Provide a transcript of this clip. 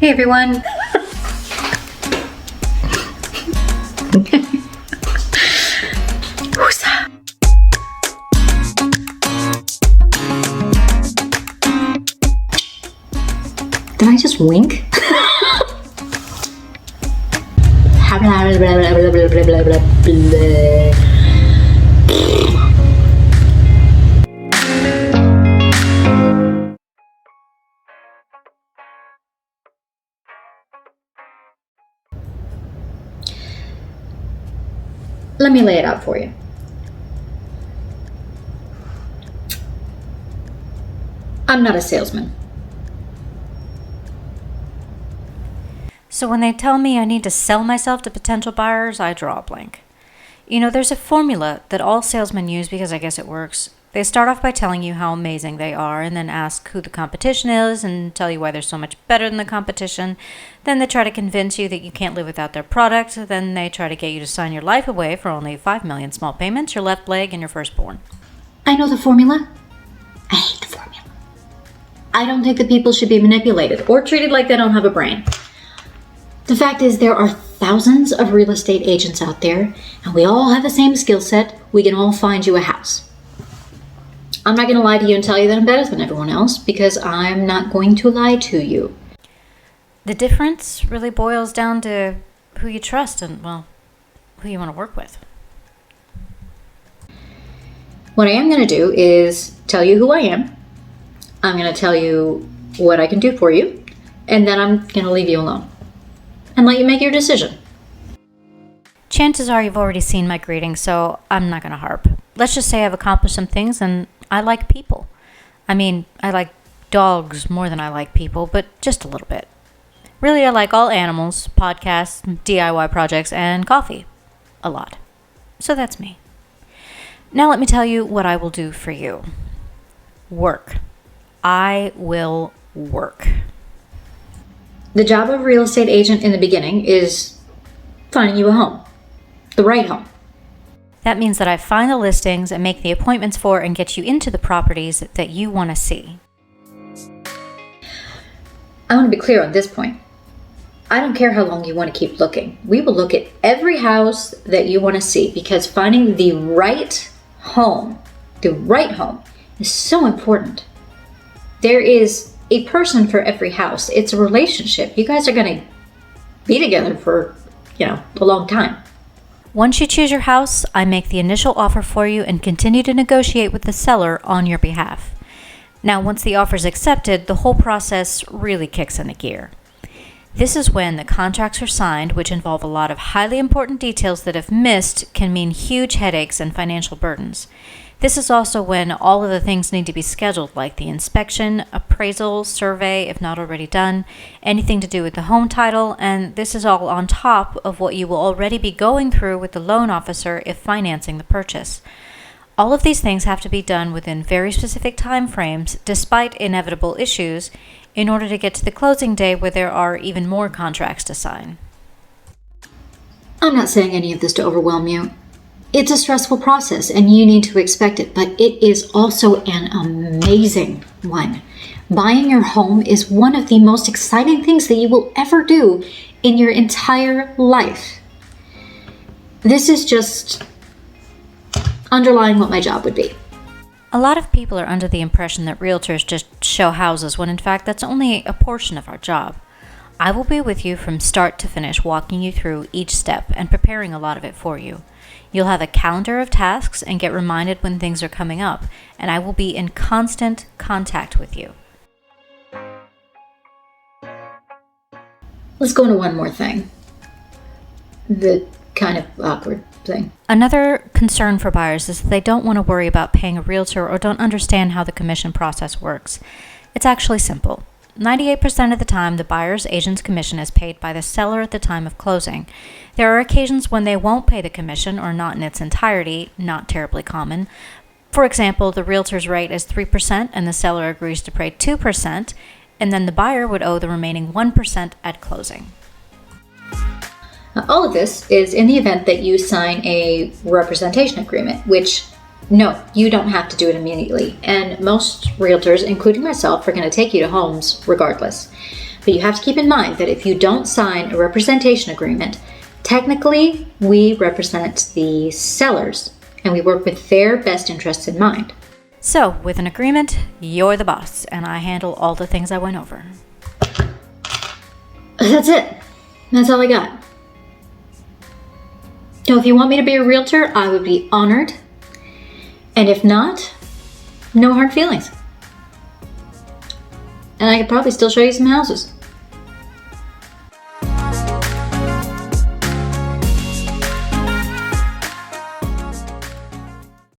Hey everyone. Who's that? Did I just wink? Let me lay it out for you. I'm not a salesman. So when they tell me I need to sell myself to potential buyers, I draw a blank. You know, there's a formula that all salesmen use because I guess it works. They start off by telling you how amazing they are and then ask who the competition is and tell you why they're so much better than the competition. Then they try to convince you that you can't live without their product. Then they try to get you to sign your life away for only 5 million small payments, your left leg, and your firstborn. I know the formula. I hate the formula. I don't think that people should be manipulated or treated like they don't have a brain. The fact is, there are thousands of real estate agents out there, and we all have the same skill set. We can all find you a house. I'm not going to lie to you and tell you that I'm better than everyone else, because I'm not going to lie to you. The difference really boils down to who you trust and, well, who you want to work with. What I am going to do is tell you who I am. I'm going to tell you what I can do for you, and then I'm going to leave you alone and let you make your decision. Chances are you've already seen my greeting, so I'm not going to harp. Let's just say I've accomplished some things and I like people. I mean, I like dogs more than I like people, but just a little bit. Really, I like all animals, podcasts, DIY projects, and coffee. A lot. So that's me. Now let me tell you what I will do for you. Work. I will work. The job of a real estate agent in the beginning is finding you a home. The right home. That means that I find the listings and make the appointments for and get you into the properties that you want to see. I want to be clear on this point. I don't care how long you want to keep looking. We will look at every house that you want to see, because finding the right home is so important. There is a person for every house. It's a relationship. You guys are going to be together for, a long time. Once you choose your house, I make the initial offer for you and continue to negotiate with the seller on your behalf. Now, once the offer is accepted, the whole process really kicks into gear. This is when the contracts are signed, which involve a lot of highly important details that, if missed, can mean huge headaches and financial burdens. This is also when all of the things need to be scheduled, like the inspection, appraisal, survey, if not already done, anything to do with the home title, and this is all on top of what you will already be going through with the loan officer if financing the purchase. All of these things have to be done within very specific time frames, despite inevitable issues, in order to get to the closing day where there are even more contracts to sign. I'm not saying any of this to overwhelm you. It's a stressful process and you need to expect it, but it is also an amazing one. Buying your home is one of the most exciting things that you will ever do in your entire life. This is just underlying what my job would be. A lot of people are under the impression that realtors just show houses, when in fact that's only a portion of our job. I will be with you from start to finish, walking you through each step and preparing a lot of it for you. You'll have a calendar of tasks and get reminded when things are coming up, and I will be in constant contact with you. Let's go into one more thing. The kind of awkward thing. Another concern for buyers is that they don't want to worry about paying a realtor or don't understand how the commission process works. It's actually simple. 98% of the time, the buyer's agent's commission is paid by the seller at the time of closing. There are occasions when they won't pay the commission or not in its entirety, not terribly common. For example, the realtor's rate is 3% and the seller agrees to pay 2%, and then the buyer would owe the remaining 1% at closing. All of this is in the event that you sign a representation agreement, which, no, you don't have to do it immediately. And most realtors, including myself, are going to take you to homes regardless. But you have to keep in mind that if you don't sign a representation agreement, technically we represent the sellers and we work with their best interests in mind. So, with an agreement, you're the boss, and I handle all the things I went over. That's it. That's all I got. So if you want me to be a realtor, I would be honored. And if not, no hard feelings. And I could probably still show you some houses.